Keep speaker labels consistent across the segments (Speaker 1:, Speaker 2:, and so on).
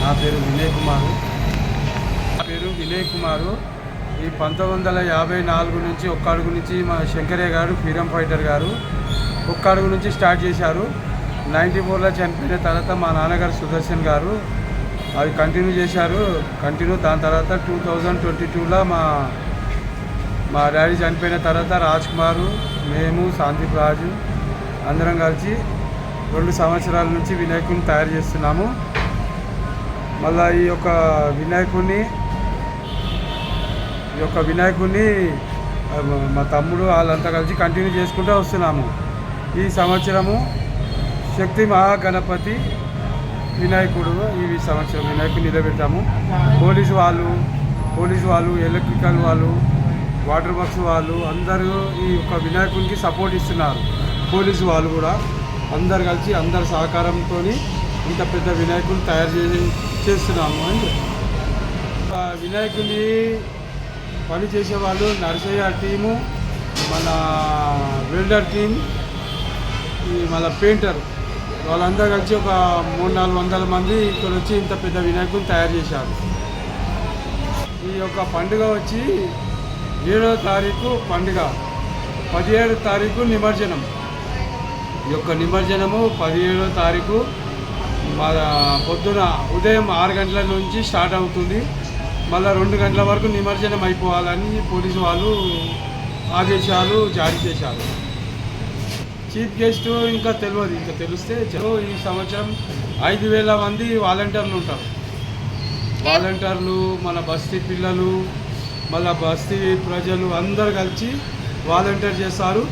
Speaker 1: నా పేరు వినయ్ కుమారు. ఈ 1954 నుంచి ఒక్క అడుగు నుంచి మా శంకరయ్య గారు ఫ్రీడమ్ ఫైటర్ గారు ఒక్క అడుగు నుంచి స్టార్ట్ చేశారు. 94లో చనిపోయిన తర్వాత మా నాన్నగారు సుదర్శన్ గారు అది కంటిన్యూ చేశారు. దాని తర్వాత 2022లో మా డాడీ చనిపోయిన తర్వాత రాజ్ కుమారు, మేము, శాంతిప్ రాజు అందరం కలిసి 2 సంవత్సరాల నుంచి వినాయకుడిని తయారు చేస్తున్నాము. మళ్ళీ ఈ యొక్క వినాయకుడిని మా తమ్ముడు వాళ్ళంతా కలిసి కంటిన్యూ చేసుకుంటూ వస్తున్నాము. ఈ సంవత్సరము శక్తి మహాగణపతి వినాయకుడు ఈ సంవత్సరం వినాయకుడిని నిలబెట్టాము. పోలీసు వాళ్ళు, ఎలక్ట్రికల్ వాళ్ళు, వాటర్ వర్క్స్ వాళ్ళు అందరూ ఈ యొక్క వినాయకుడికి సపోర్ట్ ఇస్తున్నారు. పోలీసు వాళ్ళు కూడా అందరు కలిసి అందరి సహకారంతో ఇంత పెద్ద వినాయకుడిని తయారు చేస్తున్నాము. అని వినాయకుడిని పని చేసేవాళ్ళు నరసయ్య టీము, మన వెల్డర్ టీం, మన పెయింటర్ వాళ్ళందరూ కలిసి ఒక 300-400 మంది ఇక్కడ వచ్చి ఇంత పెద్ద వినాయకుడిని తయారు చేశారు. ఈ యొక్క పండుగ వచ్చి 7వ తారీఖు పండుగ, 17వ తారీఖు నిమజ్జనం. ఈ యొక్క నిమజ్జనము 17వ తారీఖు పొద్దున ఉదయం 6 గంటల నుంచి స్టార్ట్ అవుతుంది. మళ్ళీ 2 గంటల వరకు నిమజ్జనం అయిపోవాలని పోలీసు వాళ్ళు ఆదేశాలు జారీ చేశారు. చీఫ్ గెస్ట్ ఇంకా తెలిస్తే ఈ సంవత్సరం 5,000 మంది వాలంటీర్లు ఉంటారు. వాలంటీర్లు, మన బస్తీ పిల్లలు, మళ్ళీ బస్తీ ప్రజలు అందరు కలిసి వాలంటీర్ చేస్తారు.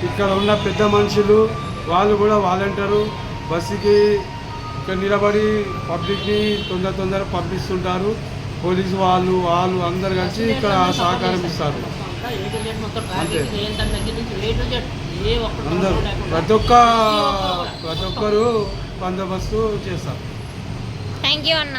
Speaker 1: ఇక్కడ ఉన్న పెద్ద మనుషులు వాళ్ళు కూడా వాలంటీరు బస్సుకి ఇక్కడ నిలబడి పబ్లిక్ని తొందర పంపిస్తుంటారు. పోలీసు వాళ్ళు అందరు కలిసి ఇక్కడ సహకారం ఇస్తారు. అందరూ ప్రతి ఒక్కరు బందోబస్తు చేస్తారు.
Speaker 2: థ్యాంక్ యూ అన్న.